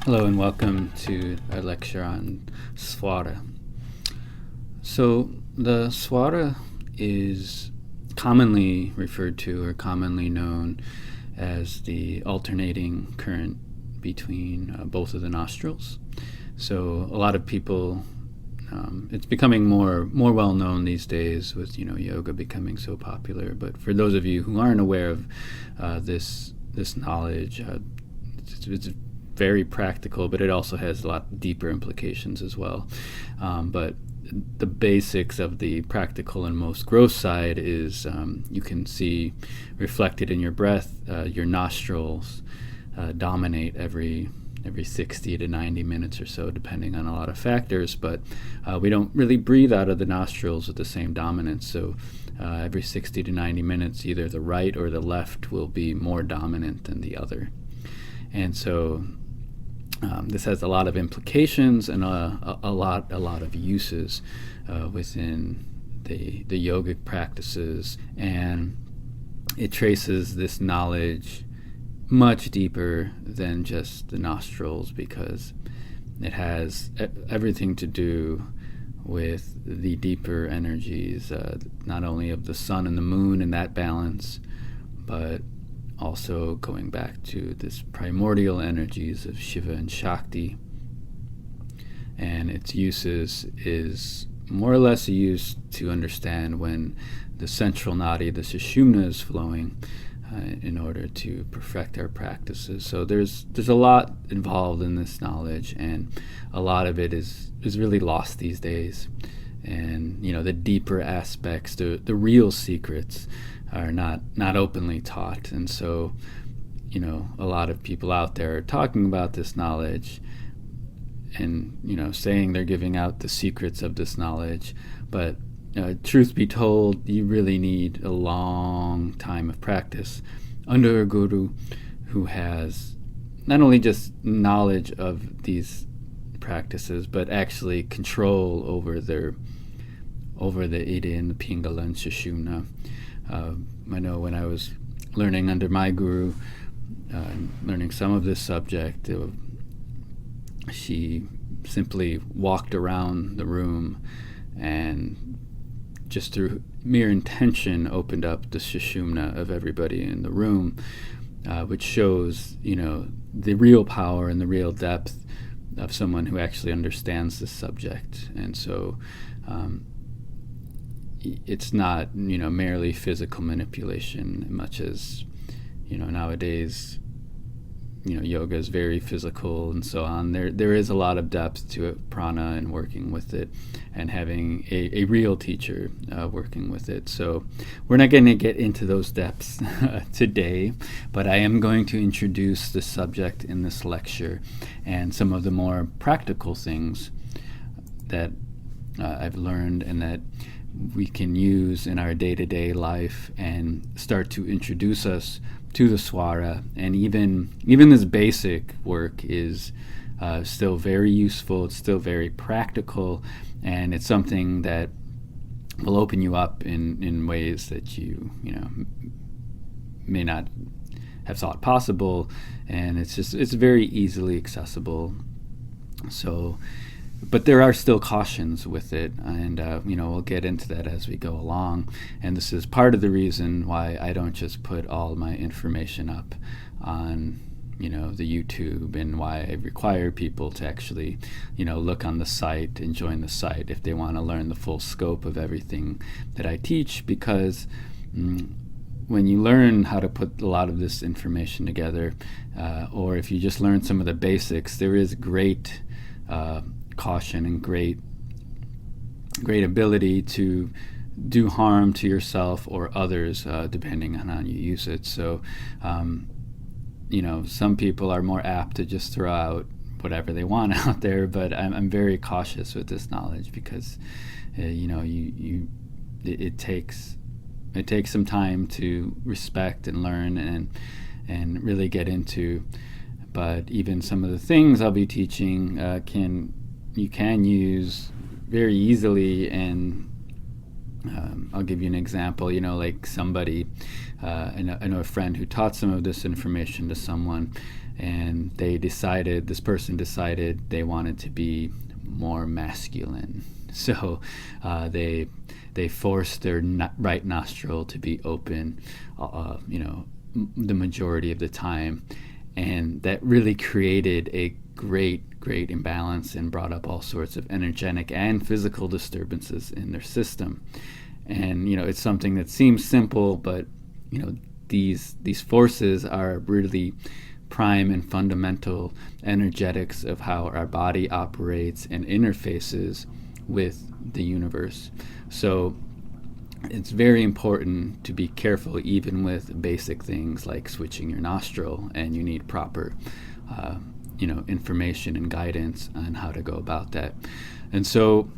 Hello and welcome to our lecture on Swara. So, the Swara is commonly referred to or commonly known as the alternating current between both of the nostrils. So, a lot of people, it's becoming more well known these days with yoga becoming so popular. But for those of you who aren't aware of this knowledge, it's very practical, but it also has a lot deeper implications as well. But the basics of the practical and most gross side is you can see reflected in your breath. Your nostrils dominate every 60 to 90 minutes or so, depending on a lot of factors. But we don't really breathe out of the nostrils with the same dominance. So every 60 to 90 minutes, either the right or the left will be more dominant than the other. And so this has a lot of implications and a lot of uses within the yogic practices, and it traces this knowledge much deeper than just the nostrils, because it has everything to do with the deeper energies, not only of the sun and the moon and that balance, but also going back to this primordial energies of Shiva and Shakti. And its uses is more or less used to understand when the central nadi, the sushumna, is flowing in order to perfect our practices. So there's a lot involved in this knowledge, and a lot of it is really lost these days. And the deeper aspects, the real secrets, are not openly taught. And so a lot of people out there are talking about this knowledge and saying they're giving out the secrets of this knowledge, but truth be told, you really need a long time of practice under a guru who has not only just knowledge of these practices, but actually control over the Ida and the Pingala and Sushumna. I know when I was learning under my guru, learning some of this subject, she simply walked around the room and just through mere intention opened up the Sushumna of everybody in the room, which shows the real power and the real depth of someone who actually understands this subject. And so it's not merely physical manipulation, much as nowadays yoga is very physical and so on. There is a lot of depth to it, prana, and working with it, and having a real teacher working with it. So we're not going to get into those depths today, but I am going to introduce the subject in this lecture and some of the more practical things that I've learned and that we can use in our day-to-day life and start to introduce us to the Swara. And even this basic work is still very useful. It's still very practical, and it's something that will open you up in ways that you may not have thought possible, and it's very easily accessible. So, but there are still cautions with it, and we'll get into that as we go along. And this is part of the reason why I don't just put all my information up on the YouTube, and why I require people to actually look on the site and join the site if they want to learn the full scope of everything that I teach. Because when you learn how to put a lot of this information together, or if you just learn some of the basics, there is great caution and great ability to do harm to yourself or others, depending on how you use it. So some people are more apt to just throw out whatever they want out there, but I'm very cautious with this knowledge, because it takes some time to respect and learn and really get into. But even some of the things I'll be teaching you can use very easily and I'll give you an example. Like somebody, I know a friend who taught some of this information to someone, and this person decided they wanted to be more masculine. So they forced their right nostril to be open, the majority of the time, and that really created a great imbalance and brought up all sorts of energetic and physical disturbances in their system. And it's something that seems simple, but these forces are really prime and fundamental energetics of how our body operates and interfaces with the universe. So it's very important to be careful even with basic things like switching your nostril, and you need proper information and guidance on how to go about that. And so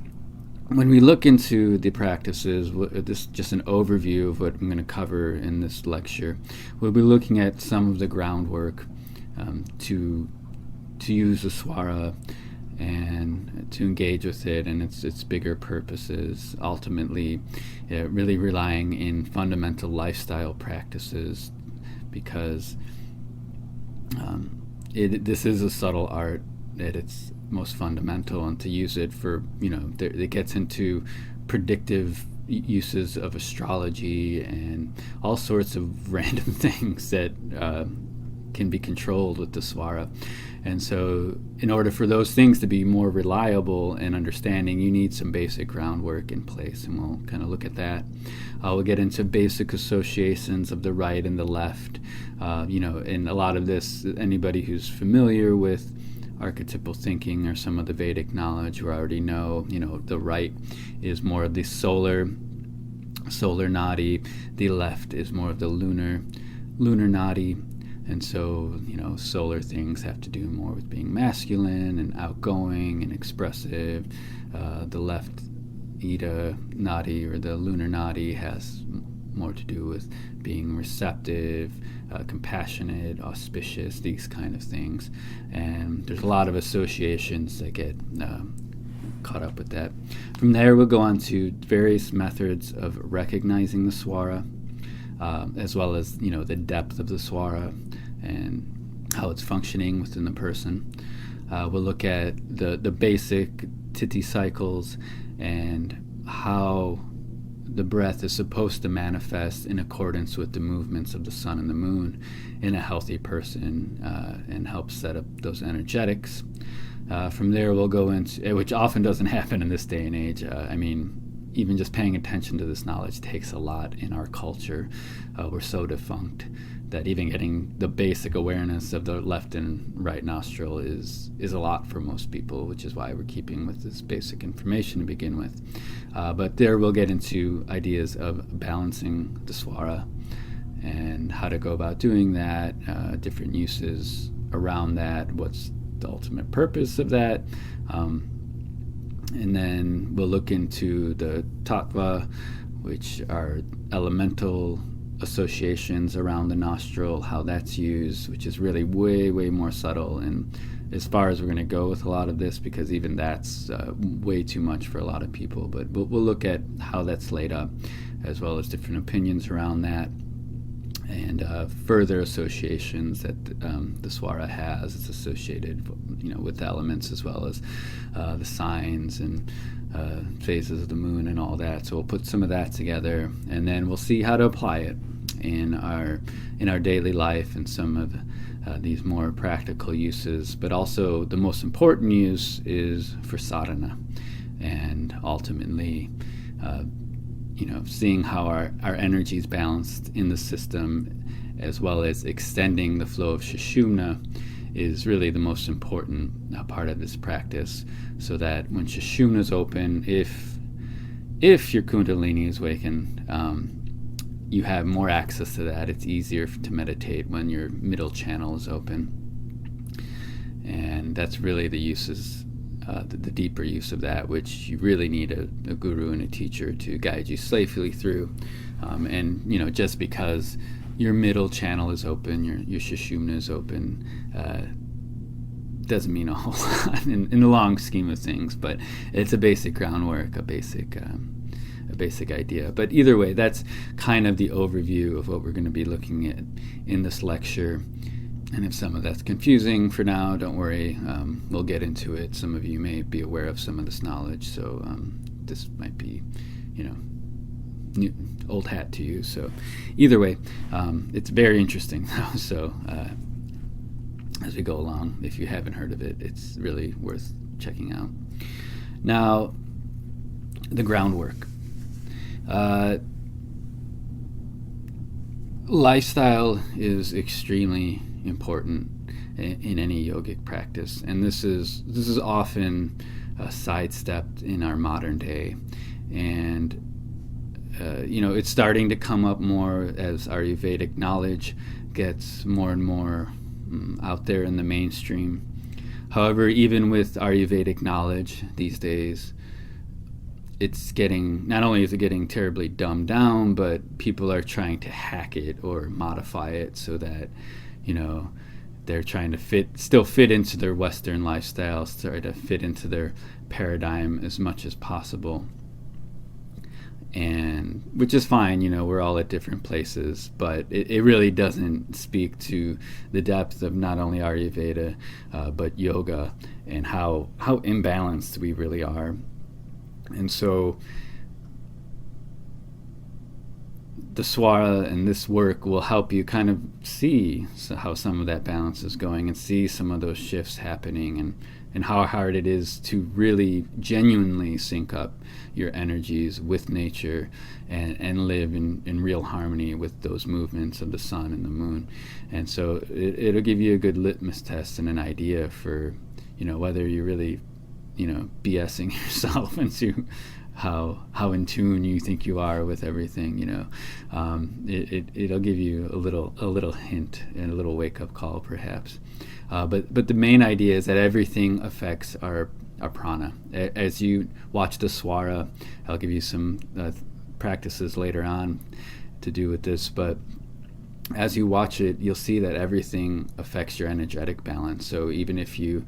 when we look into the practices, this is just an overview of what I'm going to cover in this lecture. We'll be looking at some of the groundwork to use the Swara and to engage with it and its bigger purposes, ultimately really relying in fundamental lifestyle practices, because this is a subtle art at its most fundamental, and to use it for, it gets into predictive uses of astrology and all sorts of random things that can be controlled with the Swara. And so in order for those things to be more reliable and understanding, you need some basic groundwork in place, and we'll kind of look at that. We'll get into basic associations of the right and the left. And a lot of this, anybody who's familiar with archetypal thinking or some of the Vedic knowledge will already know, the right is more of the solar nadi, the left is more of the lunar nadi. And so, solar things have to do more with being masculine and outgoing and expressive. The left Ida nadi, or the lunar nadi, has more to do with being receptive, compassionate, auspicious, these kind of things. And there's a lot of associations that get caught up with that. From there, we'll go on to various methods of recognizing the Swara, as well as, the depth of the Swara and how it's functioning within the person. We'll look at the basic Tithi cycles and how the breath is supposed to manifest in accordance with the movements of the sun and the moon in a healthy person, and help set up those energetics. From there, we'll go into, which often doesn't happen in this day and age. Even just paying attention to this knowledge takes a lot in our culture. We're so defunct that even getting the basic awareness of the left and right nostril is a lot for most people, which is why we're keeping with this basic information to begin with. But there we'll get into ideas of balancing the Swara and how to go about doing that, different uses around that, what's the ultimate purpose of that. And then we'll look into the tattva, which are elemental associations around the nostril, how that's used, which is really way more subtle, and as far as we're going to go with a lot of this, because even that's way too much for a lot of people. But we'll look at how that's laid up, as well as different opinions around that, and further associations that the Swara has. It's associated, with elements, as well as the signs and phases of the moon and all that. So we'll put some of that together, and then we'll see how to apply it in our daily life and some of these more practical uses. But also the most important use is for sadhana, and ultimately seeing how our energy is balanced in the system, as well as extending the flow of Sushumna, is really the most important part of this practice, so that when Sushumna is open, if your Kundalini is wakened, you have more access to that. It's easier to meditate when your middle channel is open, and that's really the uses. The deeper use of that, which you really need a guru and a teacher to guide you safely through. And just because your middle channel is open, your Sushumna is open, doesn't mean a whole lot in the long scheme of things. But it's a basic groundwork, a basic basic idea. But either way, that's kind of the overview of what we're going to be looking at in this lecture. And if some of that's confusing for now, don't worry, we'll get into it. Some of you may be aware of some of this knowledge, so this might be, new, old hat to you. So either way, it's very interesting now. So as we go along, if you haven't heard of it, it's really worth checking out. Now, the groundwork. Lifestyle is extremely important in any yogic practice, and this is often sidestepped in our modern day, and it's starting to come up more as Ayurvedic knowledge gets more and more out there in the mainstream. However, even with Ayurvedic knowledge these days, it's getting, not only is it getting terribly dumbed down, but people are trying to hack it or modify it so that, they're trying to still fit into their Western lifestyles, try to fit into their paradigm as much as possible. And which is fine, we're all at different places, but it really doesn't speak to the depth of not only Ayurveda, but yoga, and how imbalanced we really are. And so the Swara and this work will help you kind of see how some of that balance is going, and see some of those shifts happening, and how hard it is to really genuinely sync up your energies with nature and live in real harmony with those movements of the sun and the moon. And so it'll give you a good litmus test and an idea for, whether you're really, BSing yourself into how in tune you think you are with everything. It'll give you a little hint and a little wake-up call, perhaps. But the main idea is that everything affects our prana. As you watch the Swara, I'll give you some practices later on to do with this, but as you watch it, you'll see that everything affects your energetic balance. So even if you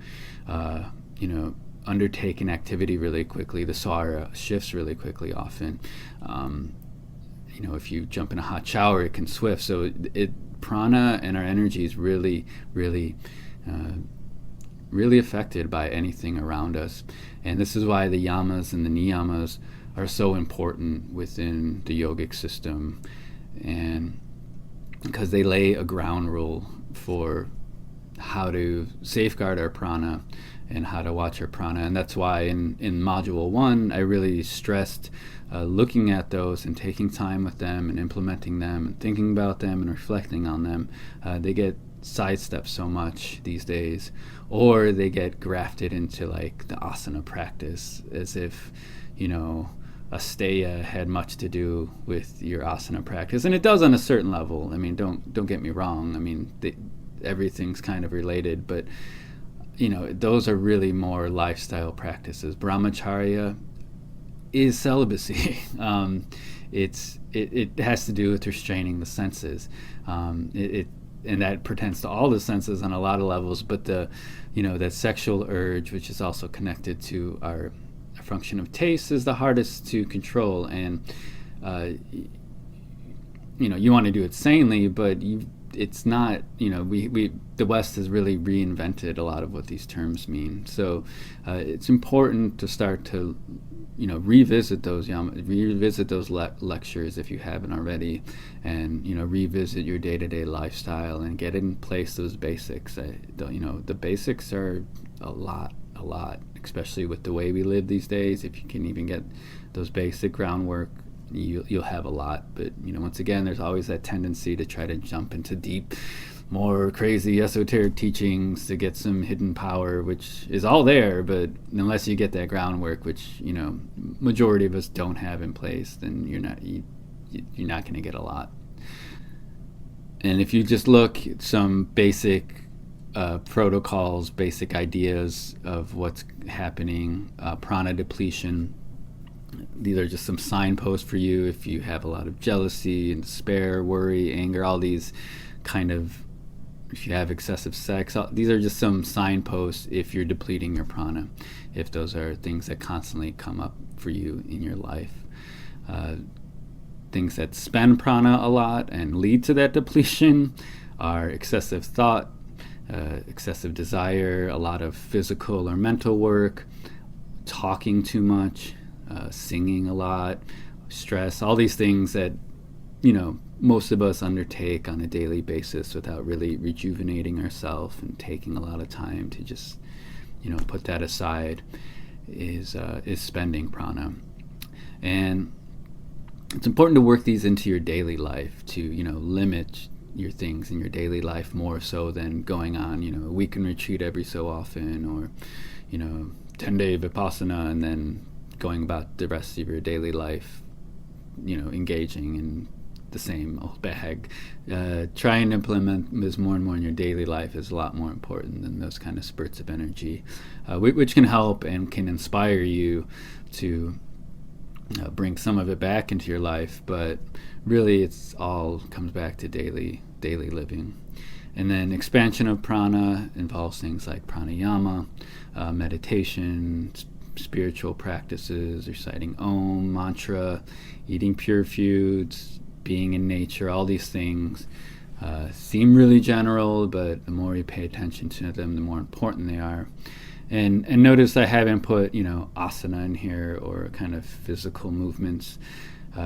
undertake an activity really quickly, the Swara shifts really quickly often. If you jump in a hot shower, it can swift. So prana and our energy is really, really really affected by anything around us. And this is why the yamas and the niyamas are so important within the yogic system, and because they lay a ground rule for how to safeguard our prana and how to watch our prana. And that's why in module 1 I really stressed looking at those and taking time with them and implementing them and thinking about them and reflecting on them. They get sidestepped so much these days, or they get grafted into like the asana practice as if asteya had much to do with your asana practice, and it does on a certain level. I mean, don't get me wrong. I mean, everything's kind of related, but those are really more lifestyle practices. Brahmacharya is celibacy. It has to do with restraining the senses. And that pertains to all the senses on a lot of levels, but that sexual urge, which is also connected to our function of taste, is the hardest to control. And you want to do it sanely, but it's not. The West has really reinvented a lot of what these terms mean. So it's important to start to revisit those lectures if you haven't already, and revisit your day-to-day lifestyle and get in place those basics. The basics are a lot, especially with the way we live these days. If you can even get those basic groundwork, you'll have a lot. But once again, there's always that tendency to try to jump into deep, more crazy esoteric teachings to get some hidden power, which is all there, but unless you get that groundwork, which majority of us don't have in place, then you're not going to get a lot. And if you just look at some basic protocols, basic ideas of what's happening, prana depletion, these are just some signposts for you if you have a lot of jealousy and despair, worry, anger, all these kind of, if you have excessive sex, these are just some signposts if you're depleting your prana, if those are things that constantly come up for you in your life. Things that spend prana a lot and lead to that depletion are excessive thought, excessive desire, a lot of physical or mental work, talking too much, singing a lot, stress, all these things that, most of us undertake on a daily basis without really rejuvenating ourselves and taking a lot of time to just, put that aside is spending prana. And it's important to work these into your daily life to, limit your things in your daily life more so than going on, a weekend retreat every so often, or, 10-day vipassana and then going about the rest of your daily life, engaging in the same old bag. Trying to implement this more and more in your daily life is a lot more important than those kind of spurts of energy, which can help and can inspire you to bring some of it back into your life, but really it's all comes back to daily living. And then expansion of prana involves things like pranayama, meditation, spiritual practices, reciting Om, mantra, eating pure foods, being in nature. All these things seem really general, but the more you pay attention to them, the more important they are. And notice I haven't put, asana in here or kind of physical movements,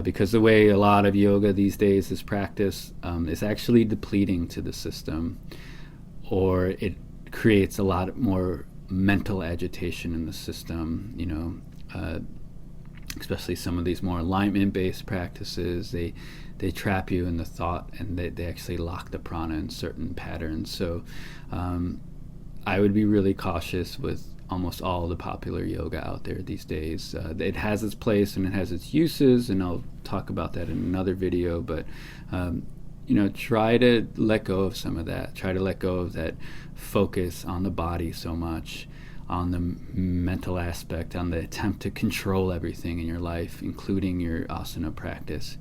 because the way a lot of yoga these days is practiced is actually depleting to the system, or it creates a lot more mental agitation in the system, especially some of these more alignment-based practices. They trap you in the thought, and they actually lock the prana in certain patterns. So I would be really cautious with almost all the popular yoga out there these days. It has its place and it has its uses, and I'll talk about that in another video, but try to let go of some of that. Try to let go of that focus on the body so much, on the mental aspect, on the attempt to control everything in your life, including your asana practice.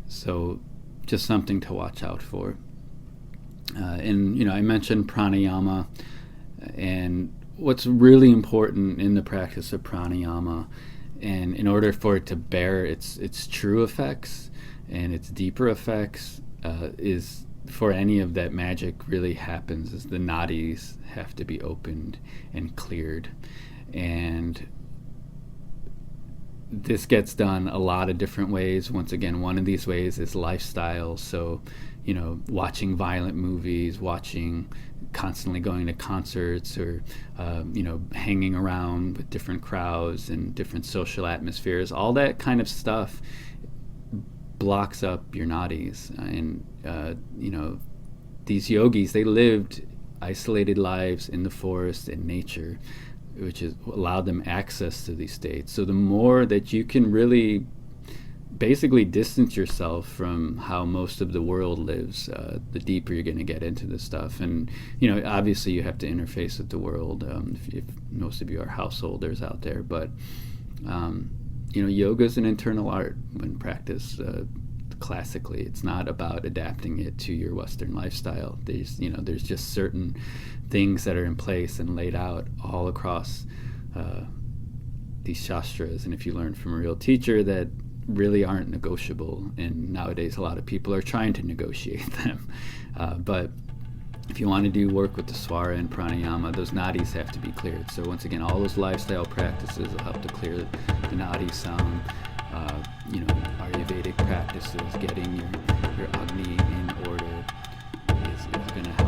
So just something to watch out for. And I mentioned pranayama, and what's really important in the practice of pranayama, and in order for it to bear its true effects and its deeper effects, is for any of that magic really happens, is the nadis have to be opened and cleared. And this gets done a lot of different ways. Once again, one of these ways is lifestyle. So, watching violent movies, constantly going to concerts, or, hanging around with different crowds and different social atmospheres. All that kind of stuff blocks up your nadis. And, these yogis, they lived isolated lives in the forest, in nature, which has allowed them access to these states. So the more that you can really basically distance yourself from how most of the world lives, the deeper you're going to get into this stuff. And obviously you have to interface with the world, if most of you are householders out there, but yoga is an internal art when practiced classically. It's not about adapting it to your Western lifestyle. There's just certain things that are in place and laid out all across these shastras, and if you learn from a real teacher, that really aren't negotiable. And nowadays a lot of people are trying to negotiate them, but if you want to do work with the Swara and pranayama, those nadis have to be cleared. So once again, all those lifestyle practices will help to clear the nadi sound. Ayurvedic practices, getting your Agni in order is going to help